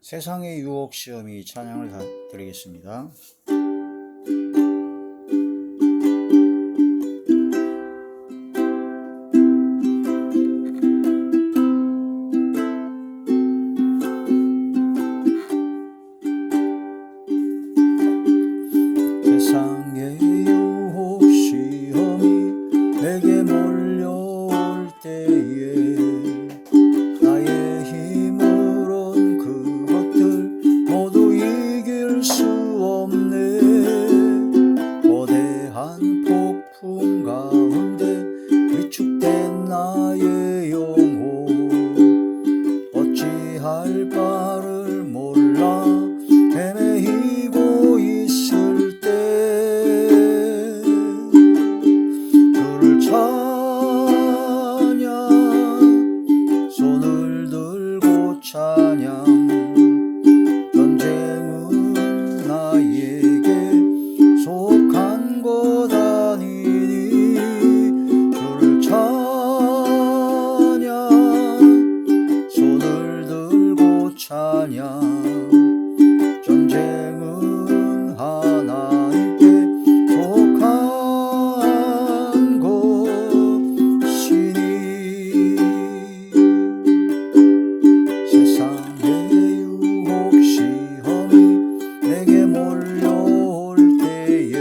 세상의 유혹 시험이 찬양을 드리겠습니다. 세상의 유혹 시험이 내게 몰려올 때에 나의 힘으론 그것들 모두 이길 수 없네. 거대한 폭풍 가운데 위축된 나의 영혼 어찌할 바를 몰라 헤매이고 있을 때 주를 찬양 손을 들고 찬양 전쟁은 나에게 속한 것 아니니 주를 찬양 손을 들고 찬양 전쟁은 하나님께 속한 것이니 세상의 유혹 시험이 내게 몰려올 때에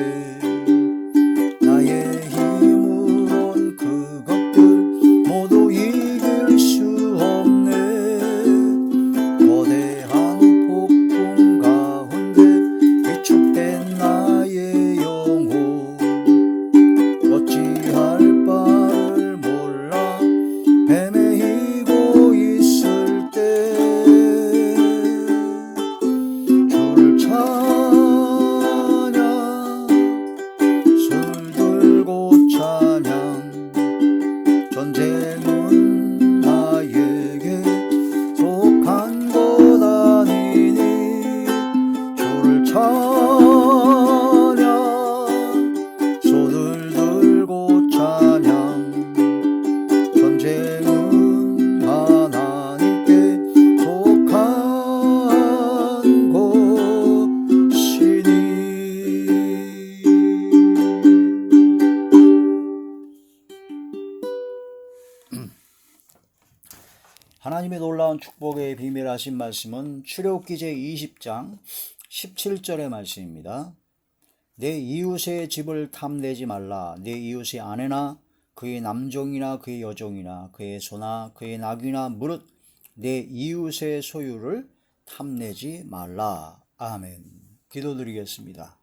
나의 힘으론 그것들 모두 이길 수 없네. 거대한 폭풍 가운데 위축된 나의 영혼 어찌할 바를 몰라 헤매이고 있을 때 주를 찬양 손을 들고 찬양 전쟁은 나에게 속한 것 아니니 주를 찬양 손을 들고 찬양 전쟁은 하나님께 속한 것이니. 하나님의 놀라운 축복의 비밀하신 말씀은 출애굽기 제20장 17절의 말씀입니다. 내 이웃의 집을 탐내지 말라. 내 이웃의 아내나 그의 남종이나 그의 여종이나 그의 소나 그의 낙이나 무릇 내 이웃의 소유를 탐내지 말라. 아멘. 기도드리겠습니다.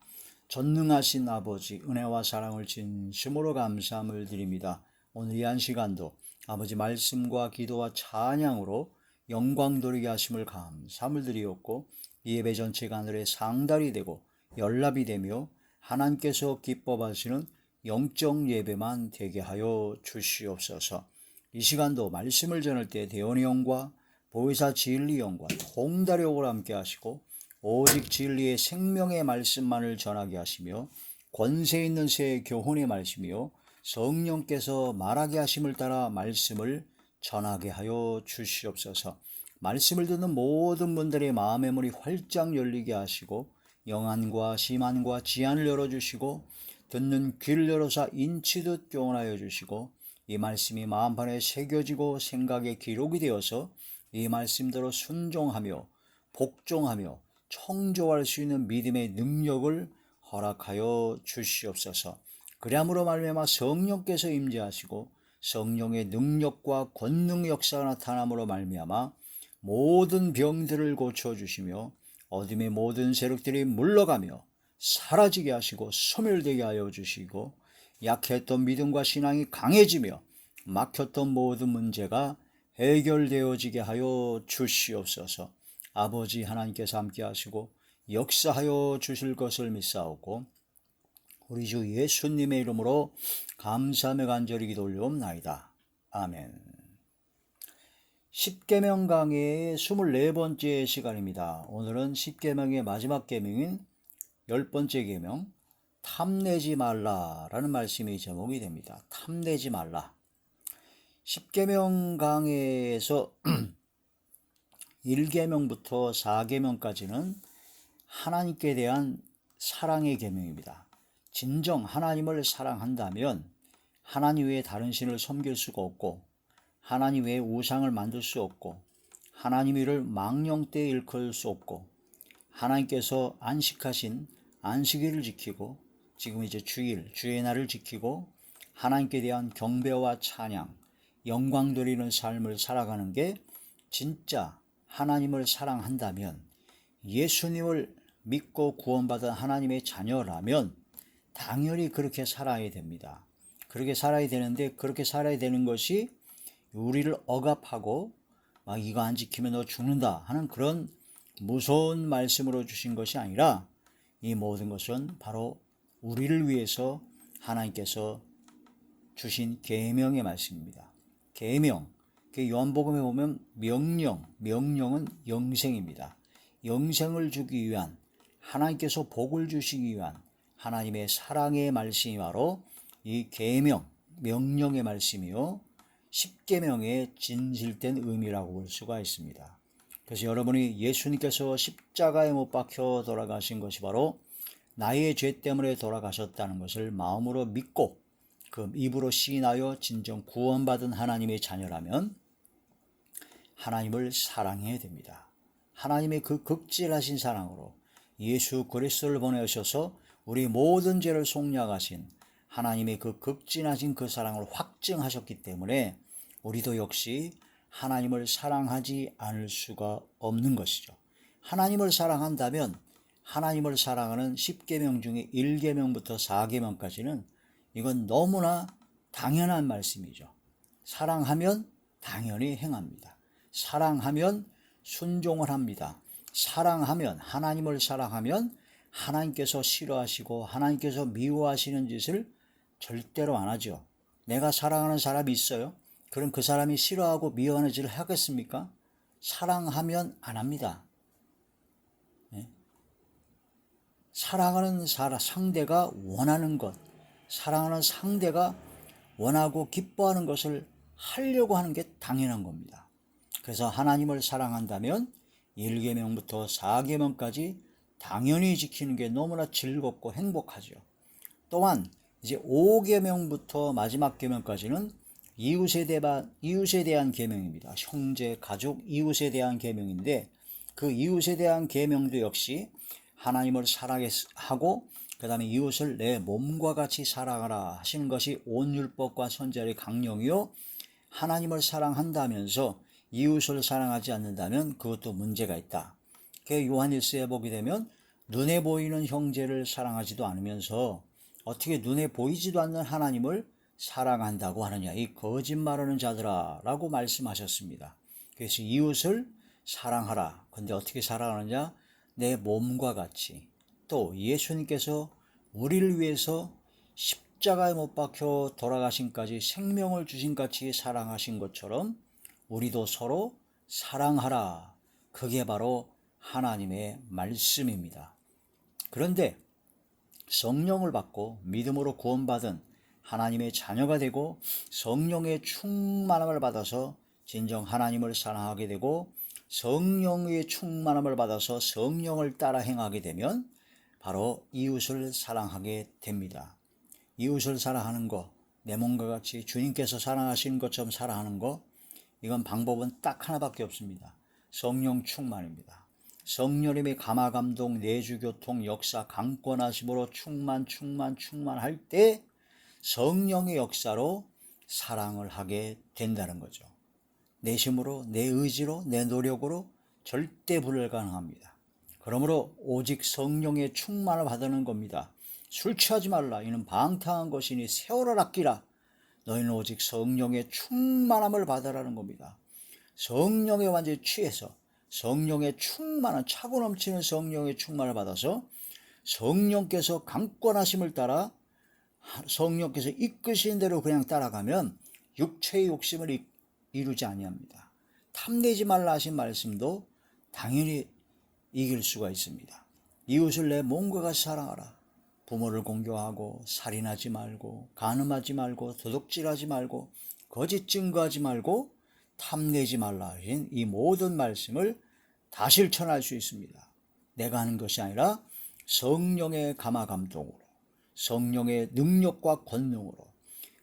전능하신 아버지, 은혜와 사랑을 진심으로 감사함을 드립니다. 오늘 이 한 시간도 아버지 말씀과 기도와 찬양으로 영광 돌리게 하심을 감사함을 드리었고, 이 예배 전체가 하늘의 상달이 되고 연락이 되며 하나님께서 기뻐하시는 영적 예배만 되게 하여 주시옵소서. 이 시간도 말씀을 전할 때 대원의 영과 보혜사 진리 영과 통달의 영으로 함께 하시고 오직 진리의 생명의 말씀만을 전하게 하시며 권세 있는 새 교훈의 말씀이요 성령께서 말하게 하심을 따라 말씀을 전하게 하여 주시옵소서. 말씀을 듣는 모든 분들의 마음의 문이 활짝 열리게 하시고 영안과 심안과 지안을 열어주시고 듣는 귀를 열어서 인치듯 교훈하여 주시고 이 말씀이 마음판에 새겨지고 생각에 기록이 되어서 이 말씀대로 순종하며 복종하며 청조할 수 있는 믿음의 능력을 허락하여 주시옵소서. 그리함으로 말미암아 성령께서 임재하시고 성령의 능력과 권능 역사가 나타남으로 말미암아 모든 병들을 고쳐주시며 어둠의 모든 세력들이 물러가며 사라지게 하시고 소멸되게 하여 주시고 약했던 믿음과 신앙이 강해지며 막혔던 모든 문제가 해결되어지게 하여 주시옵소서. 아버지 하나님께서 함께 하시고 역사하여 주실 것을 믿사오고 우리 주 예수님의 이름으로 감사하며 간절히 기도 올려옵나이다. 아멘. 십계명 강의의 24번째 시간입니다. 오늘은 십계명의 마지막 계명인 10번째 계명 탐내지 말라라는 말씀이 제목이 됩니다. 탐내지 말라. 십계명 강의에서 1계명부터 4계명까지는 하나님께 대한 사랑의 계명입니다. 진정 하나님을 사랑한다면 하나님 외에 다른 신을 섬길 수가 없고, 하나님 외에 우상을 만들 수 없고, 하나님 일을 망령 때 일컬 수 없고, 하나님께서 안식하신 안식일을 지키고, 지금 이제 주일, 주의 날을 지키고, 하나님께 대한 경배와 찬양, 영광 드리는 삶을 살아가는 게 진짜 하나님을 사랑한다면, 예수님을 믿고 구원받은 하나님의 자녀라면 당연히 그렇게 살아야 됩니다. 그렇게 살아야 되는데, 그렇게 살아야 되는 것이 우리를 억압하고 막 이거 안 지키면 너 죽는다 하는 그런 무서운 말씀으로 주신 것이 아니라, 이 모든 것은 바로 우리를 위해서 하나님께서 주신 계명의 말씀입니다. 계명, 요한복음에 보면 명령은 영생입니다. 영생을 주기 위한, 하나님께서 복을 주시기 위한 하나님의 사랑의 말씀이 바로 이 계명, 명령의 말씀이요, 십계명의 진실된 의미라고 볼 수가 있습니다. 그래서 여러분이 예수님께서 십자가에 못 박혀 돌아가신 것이 바로 나의 죄 때문에 돌아가셨다는 것을 마음으로 믿고 그 입으로 시인하여 진정 구원받은 하나님의 자녀라면 하나님을 사랑해야 됩니다. 하나님의 그 극진하신 사랑으로 예수 그리스도를 보내셔서 우리 모든 죄를 속량하신 하나님의 그 극진하신 그 사랑을 확증하셨기 때문에 우리도 역시 하나님을 사랑하지 않을 수가 없는 것이죠. 하나님을 사랑한다면 하나님을 사랑하는 10계명 중에 1계명부터 4계명까지는 이건 너무나 당연한 말씀이죠. 사랑하면 당연히 행합니다. 사랑하면 순종을 합니다. 사랑하면, 하나님을 사랑하면 하나님께서 싫어하시고 하나님께서 미워하시는 짓을 절대로 안 하죠. 내가 사랑하는 사람이 있어요? 그럼 그 사람이 싫어하고 미워하는 짓을 하겠습니까? 사랑하면 안 합니다. 네? 사랑하는 상대가 원하는 것, 사랑하는 상대가 원하고 기뻐하는 것을 하려고 하는 게 당연한 겁니다. 그래서 하나님을 사랑한다면 1계명부터 4계명까지 당연히 지키는 게 너무나 즐겁고 행복하죠. 또한 이제 5계명부터 마지막 계명까지는 이웃에 대한 계명입니다. 형제, 가족, 이웃에 대한 계명인데, 그 이웃에 대한 계명도 역시 하나님을 사랑하고 그 다음에 이웃을 내 몸과 같이 사랑하라 하시는 것이 온 율법과 선지자의 강령이요, 하나님을 사랑한다면서 이웃을 사랑하지 않는다면 그것도 문제가 있다. 요한일서에 보게 되면 눈에 보이는 형제를 사랑하지도 않으면서 어떻게 눈에 보이지도 않는 하나님을 사랑한다고 하느냐, 이 거짓말하는 자들아 라고 말씀하셨습니다. 그래서 이웃을 사랑하라. 근데 어떻게 사랑하느냐? 내 몸과 같이. 또 예수님께서 우리를 위해서 십자가에 못 박혀 돌아가신까지 생명을 주신 같이 사랑하신 것처럼 우리도 서로 사랑하라. 그게 바로 하나님의 말씀입니다. 그런데 성령을 받고 믿음으로 구원받은 하나님의 자녀가 되고 성령의 충만함을 받아서 진정 하나님을 사랑하게 되고 성령의 충만함을 받아서 성령을 따라 행하게 되면 바로 이웃을 사랑하게 됩니다. 이웃을 사랑하는 거, 내 몸과 같이 주님께서 사랑하시는 것처럼 사랑하는 거, 이건 방법은 딱 하나밖에 없습니다. 성령 충만입니다. 성령님의 감화감동, 내주교통, 역사, 강권하심으로 충만할 때 성령의 역사로 사랑을 하게 된다는 거죠. 내 힘으로, 내 의지로, 내 노력으로 절대 불가능합니다. 그러므로 오직 성령의 충만을 받는 겁니다. 술 취하지 말라. 이는 방탕한 것이니 세월을 아끼라. 너희는 오직 성령의 충만함을 받으라는 겁니다. 성령에 완전히 취해서 성령의 충만한, 차고 넘치는 성령의 충만을 받아서 성령께서 강권하심을 따라 성령께서 이끄신 대로 그냥 따라가면 육체의 욕심을 이루지 아니합니다. 탐내지 말라 하신 말씀도 당연히 이길 수가 있습니다. 이웃을 내 몸과 같이 사랑하라. 부모를 공경하고 살인하지 말고 간음하지 말고 도둑질하지 말고 거짓 증거하지 말고 탐내지 말라 하신 이 모든 말씀을 다 실천할 수 있습니다. 내가 하는 것이 아니라 성령의 감화감동으로, 성령의 능력과 권능으로.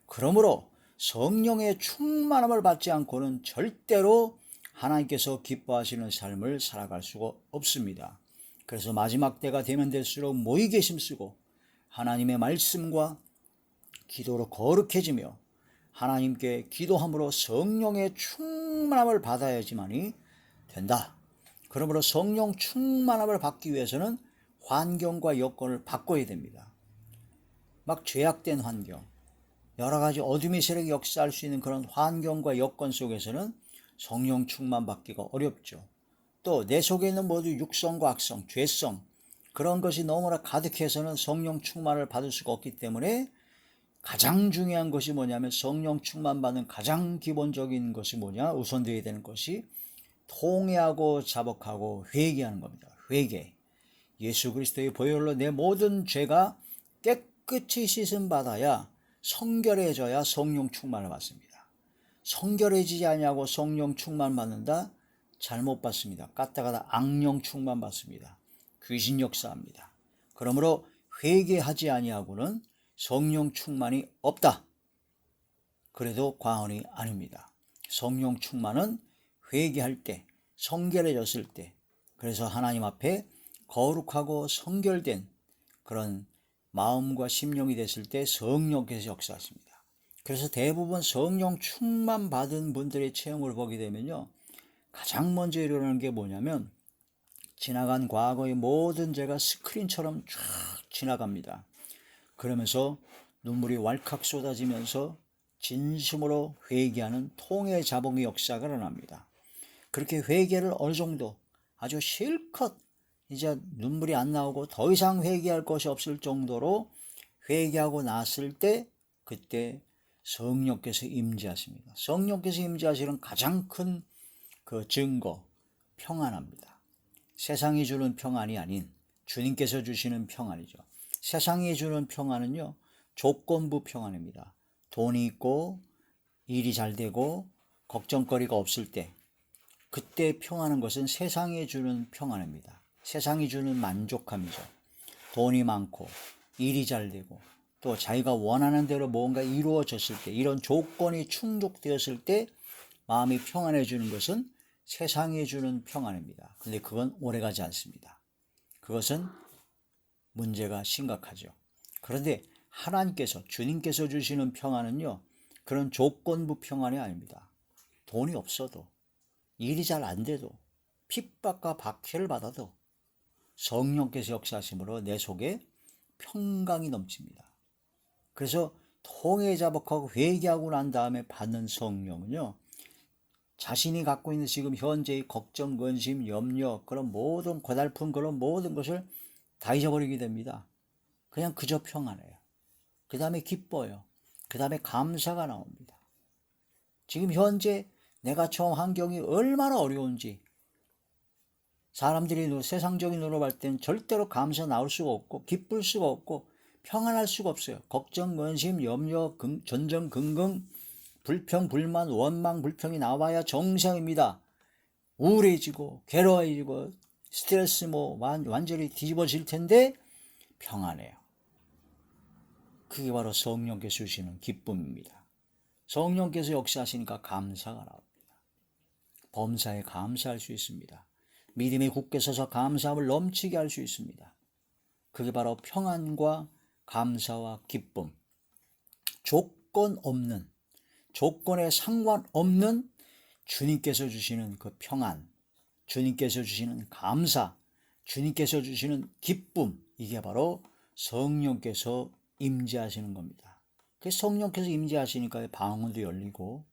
그러므로 성령의 충만함을 받지 않고는 절대로 하나님께서 기뻐하시는 삶을 살아갈 수가 없습니다. 그래서 마지막 때가 되면 될수록 모이게 힘쓰고 하나님의 말씀과 기도로 거룩해지며 하나님께 기도함으로 성령의 충만함을 받아야지만이 된다. 그러므로 성령 충만함을 받기 위해서는 환경과 여건을 바꿔야 됩니다. 막 죄악된 환경, 여러 가지 어둠의 세력이 역사할 수 있는 그런 환경과 여건 속에서는 성령 충만 받기가 어렵죠. 또 내 속에 있는 모두 육성과 악성, 죄성, 그런 것이 너무나 가득해서는 성령 충만을 받을 수가 없기 때문에 가장 중요한 것이 뭐냐면 성령 충만 받는 가장 기본적인 것이 뭐냐, 우선되어야 되는 것이 통회하고 자복하고 회개하는 겁니다. 회개. 예수 그리스도의 보혈로 내 모든 죄가 깨끗이 씻음 받아야 성결해져야 성령 충만을 받습니다. 성결해지지 않냐고 성령 충만 받는다? 잘못 받습니다. 까딱하다 악령 충만 받습니다. 귀신 역사합니다. 그러므로 회개하지 아니하고는 성령 충만이 없다. 그래도 과언이 아닙니다. 성령 충만은 회개할 때, 성결해졌을 때, 그래서 하나님 앞에 거룩하고 성결된 그런 마음과 심령이 됐을 때 성령께서 역사하십니다. 그래서 대부분 성령 충만 받은 분들의 체험을 보게 되면요, 가장 먼저 일어나는 게 뭐냐면 지나간 과거의 모든 죄가 스크린처럼 쫙 지나갑니다. 그러면서 눈물이 왈칵 쏟아지면서 진심으로 회개하는 통회 자복의 역사가 일어납니다. 그렇게 회개를 어느 정도 아주 실컷 이제 눈물이 안 나오고 더 이상 회개할 것이 없을 정도로 회개하고 났을 때 그때 성령께서 임재하십니다. 성령께서 임재하시는 가장 큰 그 증거, 평안합니다. 세상이 주는 평안이 아닌 주님께서 주시는 평안이죠. 세상이 주는 평안은요, 조건부 평안입니다. 돈이 있고 일이 잘 되고 걱정거리가 없을 때, 그때 평안한 것은 세상이 주는 평안입니다. 세상이 주는 만족함이죠. 돈이 많고 일이 잘 되고 또 자기가 원하는 대로 뭔가 이루어졌을 때, 이런 조건이 충족되었을 때 마음이 평안해지는 것은 세상이 주는 평안입니다. 근데 그건 오래가지 않습니다. 그것은 문제가 심각하죠. 그런데 하나님께서, 주님께서 주시는 평안은요, 그런 조건부 평안이 아닙니다. 돈이 없어도, 일이 잘 안 돼도, 핍박과 박해를 받아도 성령께서 역사하심으로 내 속에 평강이 넘칩니다. 그래서 통회자복하고 회개하고 난 다음에 받는 성령은요, 자신이 갖고 있는 지금 현재의 걱정, 근심, 염려, 그런 모든 고달픈 그런 모든 것을 다 잊어버리게 됩니다. 그냥 그저 평안해요. 그 다음에 기뻐요. 그 다음에 감사가 나옵니다. 지금 현재 내가 처음 환경이 얼마나 어려운지, 사람들이 세상적인 눈으로 볼 때는 절대로 감사 나올 수가 없고 기쁠 수가 없고 평안할 수가 없어요. 걱정, 근심, 염려, 전전, 긍긍, 불평, 불만, 원망, 불평이 나와야 정상입니다. 우울해지고 괴로워지고 스트레스 완전히 뒤집어질 텐데 평안해요. 그게 바로 성령께서 주시는 기쁨입니다. 성령께서 역사하시니까 감사가 나옵니다. 범사에 감사할 수 있습니다. 믿음에 굳게 서서 감사함을 넘치게 할 수 있습니다. 그게 바로 평안과 감사와 기쁨, 조건 없는, 조건에 상관없는 주님께서 주시는 그 평안, 주님께서 주시는 감사, 주님께서 주시는 기쁨, 이게 바로 성령께서 임재하시는 겁니다. 그 성령께서 임재하시니까 방언도 열리고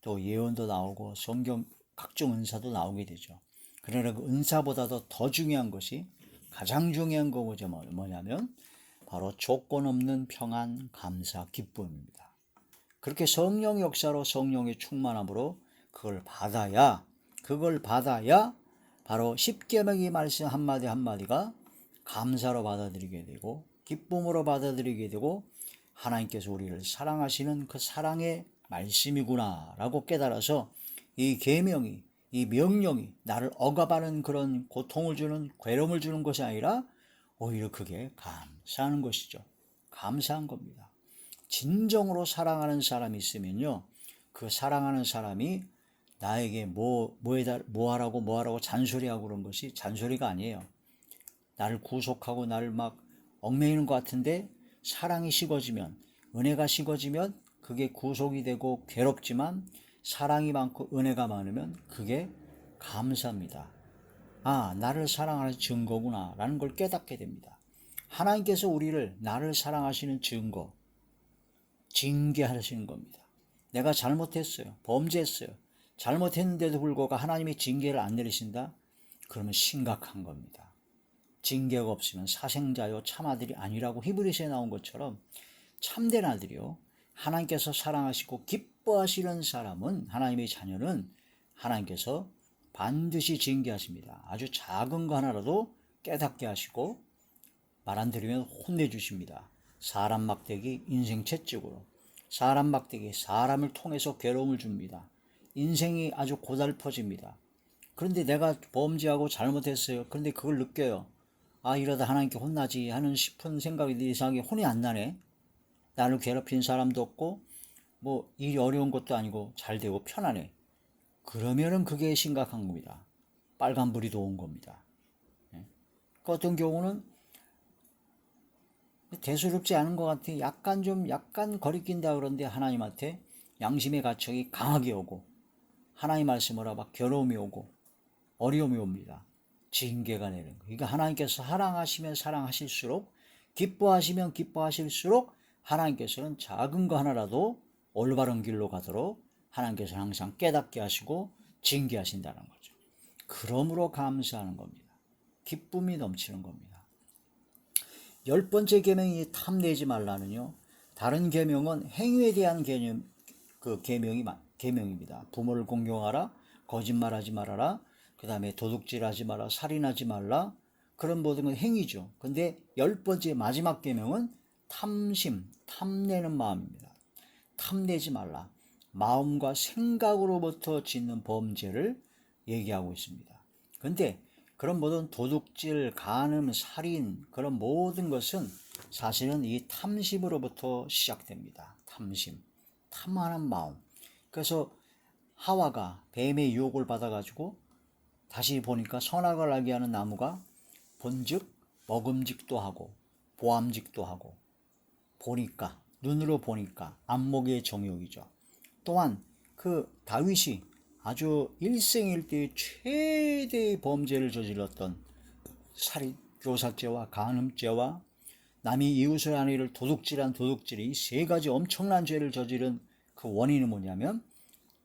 또 예언도 나오고 성경 각종 은사도 나오게 되죠. 그러나 그 은사보다도 더 중요한 것이, 가장 중요한 거죠. 뭐냐면 바로 조건 없는 평안, 감사, 기쁨입니다. 그렇게 성령 역사로 성령의 충만함으로 그걸 받아야 바로 십계명의 말씀 한마디 한마디가 감사로 받아들이게 되고 기쁨으로 받아들이게 되고 하나님께서 우리를 사랑하시는 그 사랑의 말씀이구나 라고 깨달아서 이 계명이, 이 명령이 나를 억압하는 그런 고통을 주는, 괴로움을 주는 것이 아니라 오히려 그게 감사하는 것이죠. 감사한 겁니다. 진정으로 사랑하는 사람이 있으면요, 그 사랑하는 사람이 나에게 뭐 하라고 잔소리하고 그런 것이 잔소리가 아니에요. 나를 구속하고 나를 막 얽매이는 것 같은데, 사랑이 식어지면, 은혜가 식어지면 그게 구속이 되고 괴롭지만, 사랑이 많고 은혜가 많으면 그게 감사합니다. 아, 나를 사랑하는 증거구나 라는 걸 깨닫게 됩니다. 하나님께서 우리를 나를 사랑하시는 증거, 징계하시는 겁니다. 내가 잘못했어요. 범죄했어요. 잘못했는데도 불구하고 하나님이 징계를 안 내리신다? 그러면 심각한 겁니다. 징계가 없으면 사생자요 참아들이 아니라고 히브리서에 나온 것처럼 참된 아들이요, 하나님께서 사랑하시고 기뻐하시는 사람은, 하나님의 자녀는 하나님께서 반드시 징계하십니다. 아주 작은 거 하나라도 깨닫게 하시고 말 안 들으면 혼내주십니다. 사람 막대기 인생 채찍으로, 사람 막대기 사람을 통해서 괴로움을 줍니다. 인생이 아주 고달퍼집니다. 그런데 내가 범죄하고 잘못했어요. 그런데 그걸 느껴요. 아, 이러다 하나님께 혼나지 하는 싶은 생각이 이상하게 혼이 안 나네. 나를 괴롭힌 사람도 없고 뭐 일이 어려운 것도 아니고 잘 되고 편하네. 그러면은 그게 심각한 겁니다. 빨간불이 도온 겁니다. 그 어떤 경우는 대수롭지 않은 것 같아. 약간 거리낀다 그런데 하나님한테 양심의 가책이 강하게 오고, 하나님 말씀으로 막 괴로움이 오고 어려움이 옵니다. 징계가 내리는 거예요. 그러니까 하나님께서 사랑하시면 사랑하실수록, 기뻐하시면 기뻐하실수록 하나님께서는 작은 거 하나라도 올바른 길로 가도록 하나님께서는 항상 깨닫게 하시고 징계하신다는 거죠. 그러므로 감사하는 겁니다. 기쁨이 넘치는 겁니다. 10번째 계명이 탐내지 말라는요, 다른 계명은 행위에 대한 개념, 계명입니다. 부모를 공경하라, 거짓말하지 말아라, 그 다음에 도둑질하지 마라, 살인하지 말라, 그런 모든 건 행위죠. 근데 10번째 마지막 계명은 탐심, 탐내는 마음입니다. 탐내지 말라. 마음과 생각으로부터 짓는 범죄를 얘기하고 있습니다. 근데 그런 모든 도둑질, 간음, 살인, 그런 모든 것은 사실은 이 탐심으로부터 시작됩니다. 탐심, 탐하는 마음. 그래서 하와가 뱀의 유혹을 받아가지고 다시 보니까 선악을 알게 하는 나무가 본즉 먹음직도 하고 보암직도 하고, 보니까, 눈으로 보니까 안목의 정욕이죠. 또한 그 다윗이 아주 일생일대의 최대의 범죄를 저질렀던 살인, 교사죄와 간음죄와 남이 이웃의 아내를 도둑질한 도둑질이, 이 세 가지 엄청난 죄를 저지른 그 원인은 뭐냐면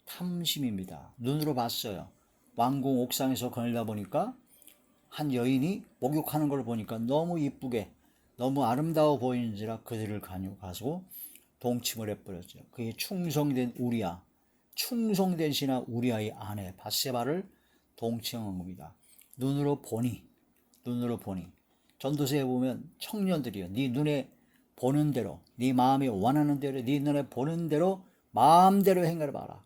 탐심입니다. 눈으로 봤어요. 왕궁 옥상에서 거닐다 보니까 한 여인이 목욕하는 걸 보니까 너무 이쁘게, 너무 아름다워 보이는지라 그들을 가지고 동침을 해버렸죠. 그게 충성된 우리야, 충성된 신하 우리아의 아내 밧세바를 동침한 겁니다. 눈으로 보니 전도서에 보면 청년들이요, 네 눈에 보는 대로, 네 마음에 원하는 대로, 네 눈에 보는 대로 마음대로 행하라 봐라.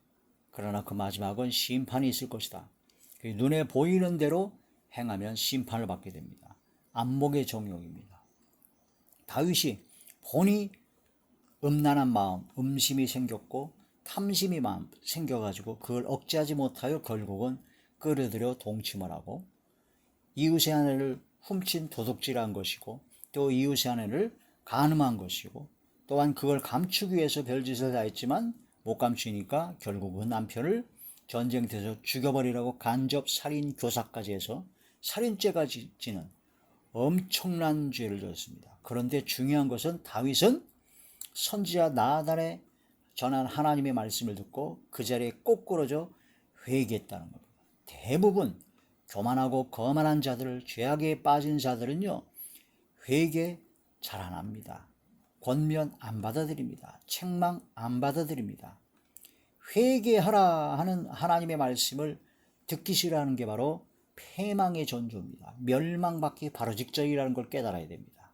그러나 그 마지막은 심판이 있을 것이다. 눈에 보이는 대로 행하면 심판을 받게 됩니다. 안목의 정욕입니다. 다윗이 보니 음란한 마음, 음심이 생겼고 탐심이 생겨가지고 그걸 억제하지 못하여 결국은 끌어들여 동침을 하고, 이웃의 아내를 훔친 도둑질한 것이고, 또 이웃의 아내를 간음한 것이고, 또한 그걸 감추기 위해서 별짓을 다 했지만 못 감추니까 결국 그 남편을 전쟁터에서 죽여버리라고 간접 살인 교사까지 해서 살인죄가 지는 엄청난 죄를 졌습니다. 그런데 중요한 것은 다윗은 선지자 나단에 전한 하나님의 말씀을 듣고 그 자리에 꼬꾸러져 회개했다는 겁니다. 대부분 교만하고 거만한 자들, 죄악에 빠진 자들은요, 회개 잘 안 합니다. 권면 안 받아들입니다. 책망 안 받아들입니다. 회개하라 하는 하나님의 말씀을 듣기 싫어하는 게 바로 패망의 전조입니다. 멸망받기 바로 직전이라는 걸 깨달아야 됩니다.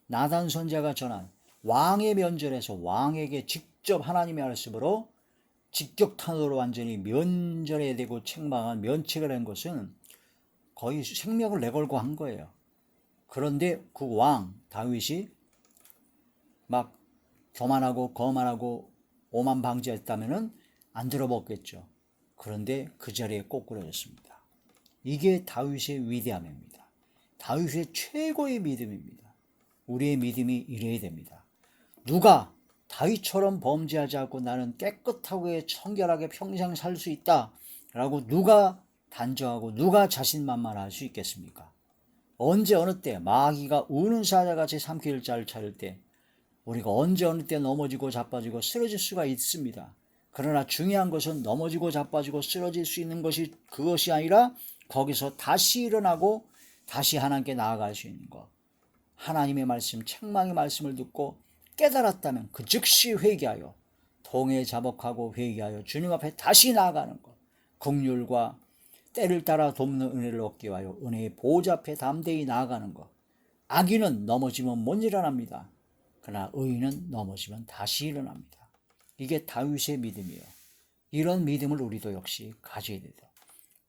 나단 선지자가 전한 왕의 면전에서 왕에게 직접 하나님의 말씀으로 직격탄으로 완전히 면전에 대고 책망한 면책을 한 것은 거의 생명을 내걸고 한 거예요. 그런데 그 왕 다윗이 막 교만하고 거만하고 오만방자했다면은 안 들어먹겠죠. 그런데 그 자리에 꼬꾸라졌습니다. 이게 다윗의 위대함입니다. 다윗의 최고의 믿음입니다. 우리의 믿음이 이래야 됩니다. 누가 다윗처럼 범죄하지 않고 나는 깨끗하고 청결하게 평생 살 수 있다 라고 누가 단정하고 누가 자신만만할 수 있겠습니까? 언제 어느 때 마귀가 우는 사자같이 삼킬 자를 차릴 때 우리가 언제 어느 때 넘어지고 자빠지고 쓰러질 수가 있습니다. 그러나 중요한 것은 넘어지고 자빠지고 쓰러질 수 있는 것이 그것이 아니라 거기서 다시 일어나고 다시 하나님께 나아갈 수 있는 것. 하나님의 말씀, 책망의 말씀을 듣고 깨달았다면 그 즉시 회개하여 통에 자복하고 회개하여 주님 앞에 다시 나아가는 것. 긍휼과 때를 따라 돕는 은혜를 얻기 위하여 은혜의 보좌 앞에 담대히 나아가는 것. 악인은 넘어지면 못 일어납니다. 그러나 의인은 넘어지면 다시 일어납니다. 이게 다윗의 믿음이에요. 이런 믿음을 우리도 역시 가져야 되죠.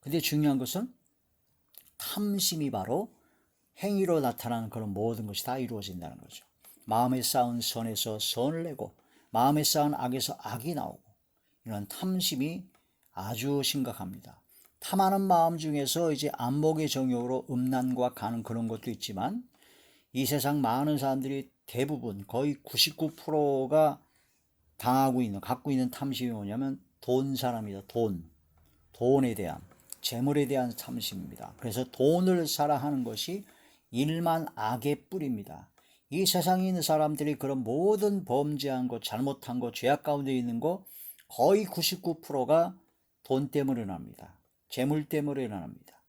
근데 중요한 것은 탐심이 바로 행위로 나타나는 그런 모든 것이 다 이루어진다는 거죠. 마음에 쌓은 선에서 선을 내고 마음에 쌓은 악에서 악이 나오고 이런 탐심이 아주 심각합니다. 탐하는 마음 중에서 이제 안목의 정욕으로 음란과 가는 그런 것도 있지만 이 세상 많은 사람들이 대부분 거의 99%가 갖고 있는 탐심이 뭐냐면 돈 사람이다. 돈에 대한, 재물에 대한 탐심입니다. 그래서 돈을 사랑하는 것이 일만 악의 뿌리입니다. 이 세상에 있는 사람들이 그런 모든 범죄한 것, 잘못한 것, 죄악 가운데 있는 것 거의 99%가 돈 때문에 일어납니다. 재물 때문에 일어납니다.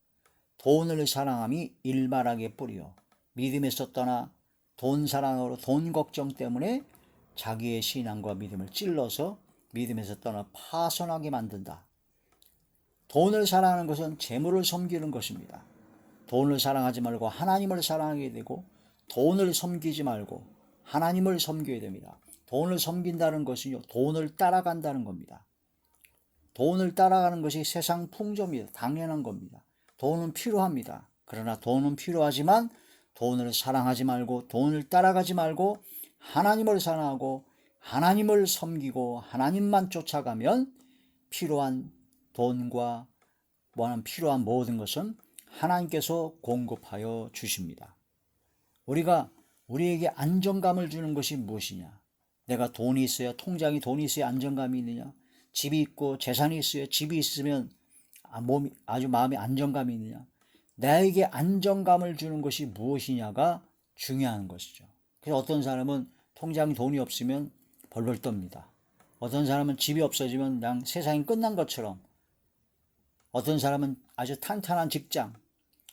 돈을 사랑함이 일만악의 뿌리요. 믿음에서 떠나 돈 사랑으로 돈 걱정 때문에 자기의 신앙과 믿음을 찔러서 믿음에서 떠나 파손하게 만든다. 돈을 사랑하는 것은 재물을 섬기는 것입니다. 돈을 사랑하지 말고 하나님을 사랑하게 되고 돈을 섬기지 말고 하나님을 섬겨야 됩니다. 돈을 섬긴다는 것은요, 돈을 따라간다는 겁니다. 돈을 따라가는 것이 세상 풍조입니다. 당연한 겁니다. 돈은 필요합니다. 그러나 돈은 필요하지만 돈을 사랑하지 말고 돈을 따라가지 말고 하나님을 사랑하고 하나님을 섬기고 하나님만 쫓아가면 필요한 돈과 필요한 모든 것은 하나님께서 공급하여 주십니다. 우리가 우리에게 안정감을 주는 것이 무엇이냐? 내가 돈이 있어야, 통장에 돈이 있어야 안정감이 있느냐? 집이 있고 재산이 있어야, 집이 있으면 아주 마음에 안정감이 있느냐? 나에게 안정감을 주는 것이 무엇이냐가 중요한 것이죠. 그래서 어떤 사람은 통장에 돈이 없으면 벌벌 떱니다. 어떤 사람은 집이 없어지면 그냥 세상이 끝난 것처럼, 어떤 사람은 아주 탄탄한 직장,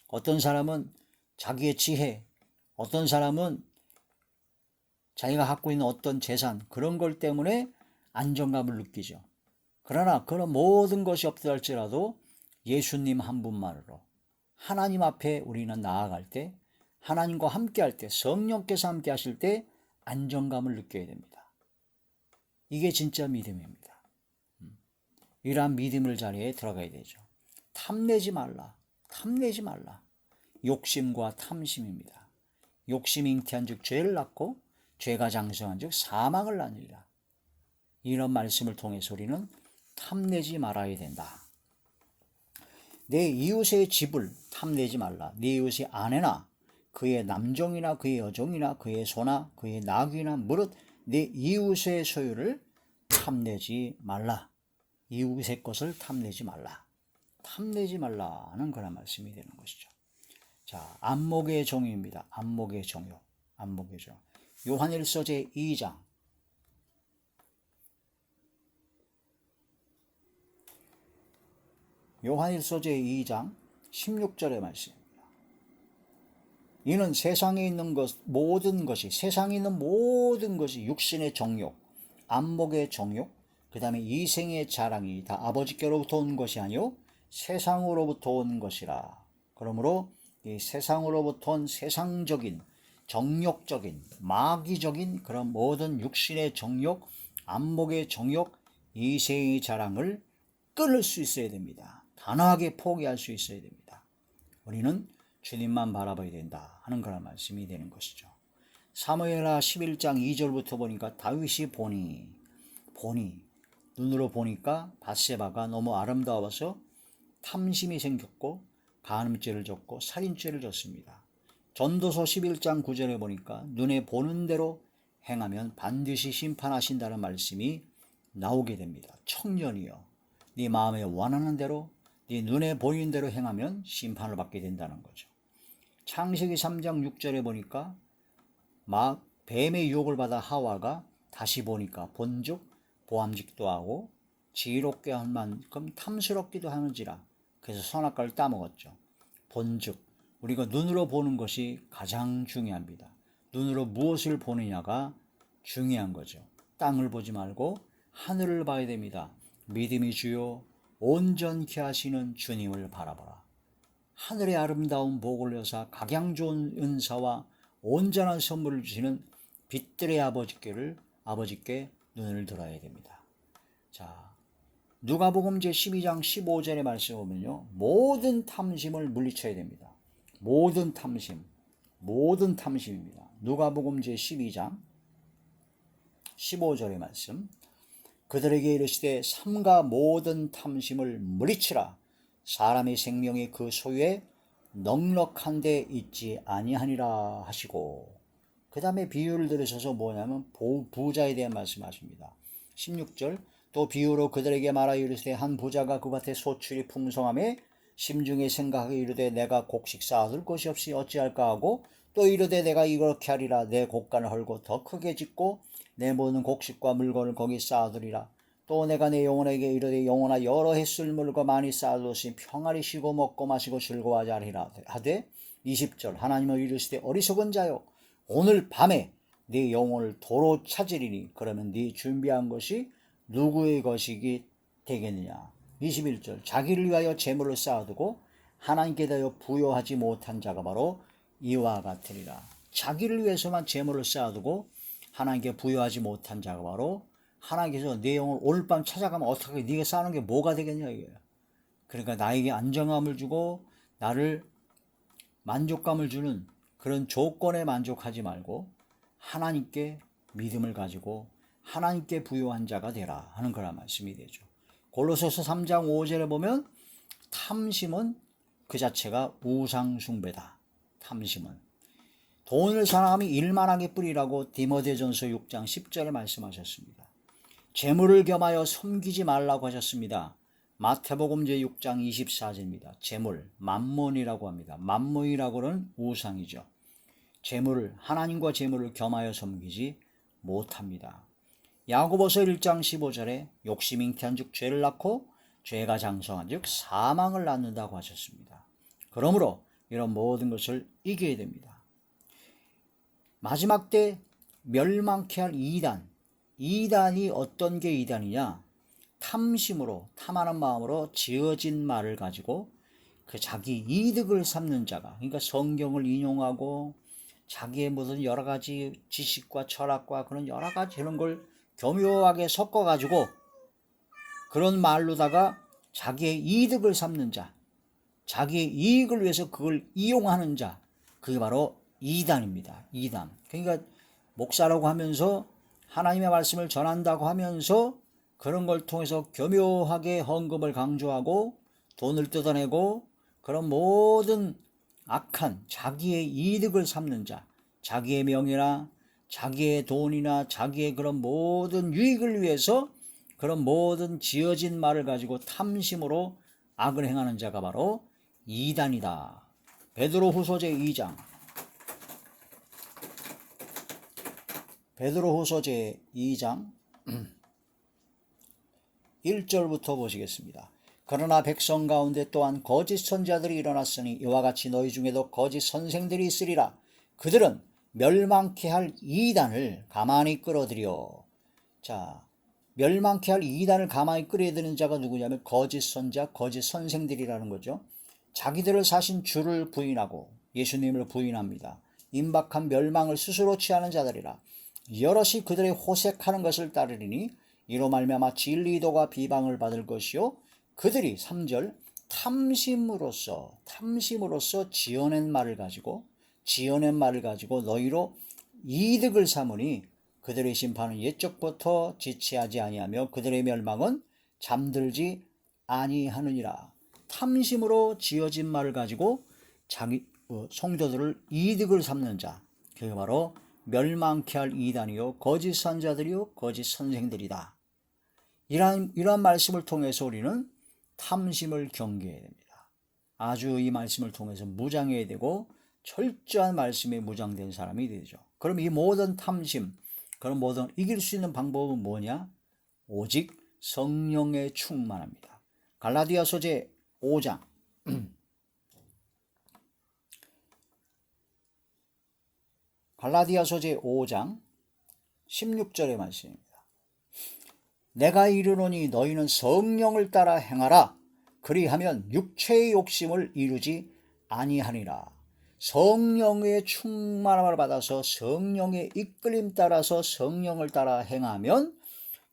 어떤 사람은 자기의 지혜, 어떤 사람은 자기가 갖고 있는 어떤 재산, 그런 것 때문에 안정감을 느끼죠. 그러나 그런 모든 것이 없다 할지라도 예수님 한 분만으로 하나님 앞에 우리는 나아갈 때, 하나님과 함께 할 때, 성령께서 함께 하실 때 안정감을 느껴야 됩니다. 이게 진짜 믿음입니다. 이러한 믿음을 자리에 들어가야 되죠. 탐내지 말라. 탐내지 말라. 욕심과 탐심입니다. 욕심이 잉태한 즉 죄를 낳고 죄가 장성한 즉 사망을 낳느니라. 이런 말씀을 통해서 우리는 탐내지 말아야 된다. 내 이웃의 집을 탐내지 말라. 내 이웃의 아내나 그의 남종이나 그의 여종이나 그의 소나 그의 나귀나 무릇 내 이웃의 소유를 탐내지 말라. 이웃의 것을 탐내지 말라. 탐내지 말라는 그런 말씀이 되는 것이죠. 자, 안목의 정욕입니다. 안목의 정욕. 안목의 정욕. 요한일서 제2장. 요한일서 제2장 16절의 말씀입니다. 이는 세상에 있는 모든 것이, 세상에 있는 모든 것이 육신의 정욕, 안목의 정욕, 그 다음에 이생의 자랑이 다 아버지께로부터 온 것이 아니요 세상으로부터 온 것이라. 그러므로 이 세상으로부터 온 세상적인, 정욕적인, 마귀적인 그런 모든 육신의 정욕, 안목의 정욕, 이 세의 자랑을 끊을 수 있어야 됩니다. 단호하게 포기할 수 있어야 됩니다. 우리는 주님만 바라봐야 된다 하는 그런 말씀이 되는 것이죠. 사무엘하 11장 2절부터 보니까 다윗이 보니 눈으로 보니까 밧세바가 너무 아름다워서 탐심이 생겼고 간음죄를 졌고 살인죄를 졌습니다. 전도서 11장 9절에 보니까 눈에 보는 대로 행하면 반드시 심판하신다는 말씀이 나오게 됩니다. 청년이여, 네 마음에 원하는 대로 네 눈에 보이는 대로 행하면 심판을 받게 된다는 거죠. 창세기 3장 6절에 보니까 막 뱀의 유혹을 받아 하와가 다시 보니까 본즉 보암직도 하고 지혜롭게 할 만큼 탐스럽기도 하는지라. 그래서 선악과를 따먹었죠. 본즉 우리가 눈으로 보는 것이 가장 중요합니다. 눈으로 무엇을 보느냐가 중요한 거죠. 땅을 보지 말고 하늘을 봐야 됩니다. 믿음이 주요 온전케 하시는 주님을 바라보라. 하늘의 아름다운 복을 여사 각양 좋은 은사와 온전한 선물을 주시는 빛들의 아버지께 눈을 들어야 됩니다. 자, 누가복음 제12장 15절의 말씀을 보면요, 모든 탐심을 물리쳐야 됩니다. 모든 탐심입니다. 누가복음 제12장 15절의 말씀, 그들에게 이르시되 삼가 모든 탐심을 물리치라. 사람의 생명이 그 소유에 넉넉한 데 있지 아니하니라 하시고, 그 다음에 비유를 들으셔서 뭐냐면 부자에 대한 말씀하십니다. 16절, 또 비유로 그들에게 말하여 이르시되 한 부자가 그 밭에 소출이 풍성함에 심중에 생각하여 이르되 내가 곡식 쌓아둘 곳이 없이 어찌할까 하고, 또 이르되 내가 이렇게 하리라. 내 곡간을 헐고 더 크게 짓고 내 모든 곡식과 물건을 거기 쌓아두리라. 또 내가 내 영혼에게 이르되 영혼아, 여러 해 쓸 물과 많이 쌓아두었으니 평안히 쉬고 먹고 마시고 즐거워하지 않으리라 하되, 20절, 하나님은 이르시되 어리석은 자요, 오늘 밤에 네 영혼을 도로 찾으리니 그러면 네 준비한 것이 누구의 것이기 되겠느냐. 21절, 자기를 위하여 재물을 쌓아두고 하나님께 대하여 부여하지 못한 자가 바로 이와 같으리라. 자기를 위해서만 재물을 쌓아두고 하나님께 부여하지 못한 자가 바로, 하나님께서 내 영혼을 오늘 밤 찾아가면 어떻게 네가 쌓는 게 뭐가 되겠냐 이거예요. 그러니까 나에게 안정감을 주고 나를 만족감을 주는 그런 조건에 만족하지 말고 하나님께 믿음을 가지고 하나님께 부여한 자가 되라 하는 그런 말씀이 되죠. 골로새서 3장 5절에 보면 탐심은 그 자체가 우상 숭배다. 탐심은 돈을 사랑하면 일만하게 뿌리라고 디모데전서 6장 10절에 말씀하셨습니다. 재물을 겸하여 섬기지 말라고 하셨습니다. 마태복음 제6장 24절입니다. 재물, 만몬이라고 합니다. 만몬이라고는 우상이죠. 하나님과 재물을 겸하여 섬기지 못합니다. 야고보서 1장 15절에 욕심 잉태한 즉 죄를 낳고 죄가 장성한 즉 사망을 낳는다고 하셨습니다. 그러므로 이런 모든 것을 이겨야 됩니다. 마지막 때 멸망케 할 이단이 어떤 게 이단이냐? 탐심으로, 탐하는 마음으로 지어진 말을 가지고 그 자기 이득을 삼는 자가, 그러니까 성경을 인용하고 자기의 무슨 여러 가지 지식과 철학과 그런 여러 가지 이런 걸 교묘하게 섞어가지고 그런 말로다가 자기의 이득을 삼는 자, 자기의 이익을 위해서 그걸 이용하는 자, 그게 바로 이단입니다. 이단. 그러니까 목사라고 하면서 하나님의 말씀을 전한다고 하면서 그런 걸 통해서 교묘하게 헌금을 강조하고 돈을 뜯어내고 그런 모든 악한 자기의 이득을 삼는 자, 자기의 명예나 자기의 돈이나 자기의 그런 모든 유익을 위해서 그런 모든 지어진 말을 가지고 탐심으로 악을 행하는 자가 바로 이단이다. 베드로후서 제2장 1절부터 보시겠습니다. 그러나 백성 가운데 또한 거짓 선자들이 일어났으니 이와 같이 너희 중에도 거짓 선생들이 있으리라. 그들은 멸망케 할 이단을 가만히 끌어들여. 자, 멸망케 할 이단을 가만히 끌어들이는 자가 누구냐면 거짓 선자, 거짓 선생들이라는 거죠. 자기들을 사신 주를 부인하고 예수님을 부인합니다. 임박한 멸망을 스스로 취하는 자들이라. 여럿이 그들의 호색하는 것을 따르리니 이로 말미암아 진리도가 비방을 받을 것이요 그들이 3절 탐심으로써 지어낸 말을 가지고 너희로 이득을 삼으니 그들의 심판은 옛적부터 지체하지 아니하며 그들의 멸망은 잠들지 아니하느니라. 탐심으로 지어진 말을 가지고 자기 성도들을 이득을 삼는 자, 그게 바로 멸망케 할 이단이요 거짓 선자들이요 거짓 선생들이다. 이러한 말씀을 통해서 우리는 탐심을 경계해야 됩니다. 아주 이 말씀을 통해서 무장해야 되고 철저한 말씀에 무장된 사람이 되죠. 그럼 이 모든 탐심, 그럼 모든 이길 수 있는 방법은 뭐냐? 오직 성령에 충만합니다. 갈라디아서 제 5장 갈라디아서 제 5장 16절의 말씀입니다. 내가 이르노니 너희는 성령을 따라 행하라. 그리하면 육체의 욕심을 이루지 아니하니라. 성령의 충만함을 받아서 성령의 이끌림 따라서 성령을 따라 행하면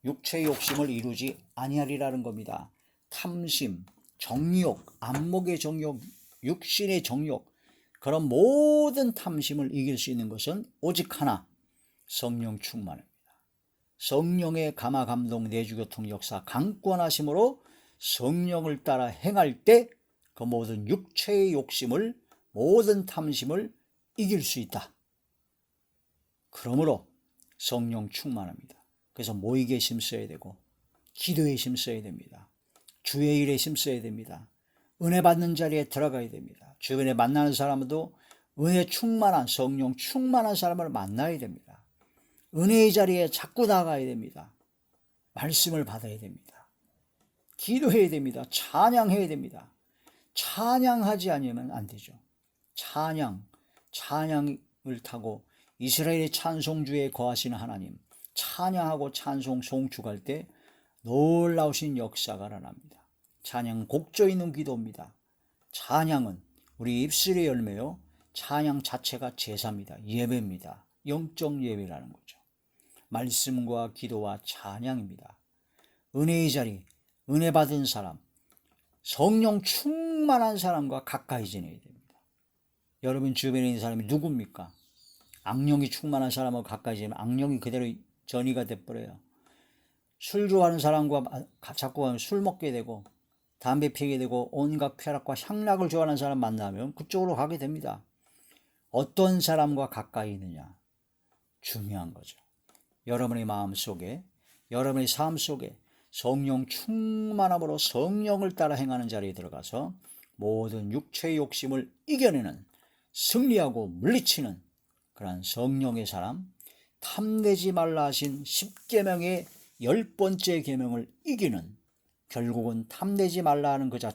육체의 욕심을 이루지 아니하리라는 겁니다. 탐심, 정욕, 안목의 정욕, 육신의 정욕, 그런 모든 탐심을 이길 수 있는 것은 오직 하나, 성령 충만입니다. 성령의 감화 감동 내주교통 역사 강권하심으로 성령을 따라 행할 때 그 모든 육체의 욕심을, 모든 탐심을 이길 수 있다. 그러므로 성령 충만합니다. 그래서 모이기에 힘써야 되고 기도에 힘써야 됩니다. 주의 일에 힘써야 됩니다. 은혜 받는 자리에 들어가야 됩니다. 주변에 만나는 사람도 은혜 충만한, 성령 충만한 사람을 만나야 됩니다. 은혜의 자리에 자꾸 나가야 됩니다. 말씀을 받아야 됩니다. 기도해야 됩니다. 찬양해야 됩니다. 찬양하지 않으면 안 되죠. 찬양을 타고 이스라엘의 찬송주에 거하시는 하나님, 찬양하고 찬송 송축할 때 놀라우신 역사가 일어납니다. 찬양은 곡조 있는 기도입니다. 찬양은 우리 입술의 열매요, 찬양 자체가 제사입니다. 예배입니다. 영적 예배라는 거죠. 말씀과 기도와 찬양입니다. 은혜의 자리, 은혜 받은 사람, 성령 충만한 사람과 가까이 지내야 됩니다. 여러분 주변에 있는 사람이 누굽니까? 악령이 충만한 사람하고 가까이 지내면 악령이 그대로 전이가 돼버려요. 술 좋아하는 사람과 자꾸 술 먹게 되고 담배 피게 되고 온갖 쾌락과 향락을 좋아하는 사람 만나면 그쪽으로 가게 됩니다. 어떤 사람과 가까이 있느냐 중요한 거죠. 여러분의 마음 속에, 여러분의 삶 속에 성령 충만함으로 성령을 따라 행하는 자리에 들어가서 모든 육체의 욕심을 이겨내는, 승리하고 물리치는 그러한 성령의 사람, 탐내지 말라 하신 10계명의 10번째 계명을 이기는, 결국은 탐내지 말라 하는 그 자체가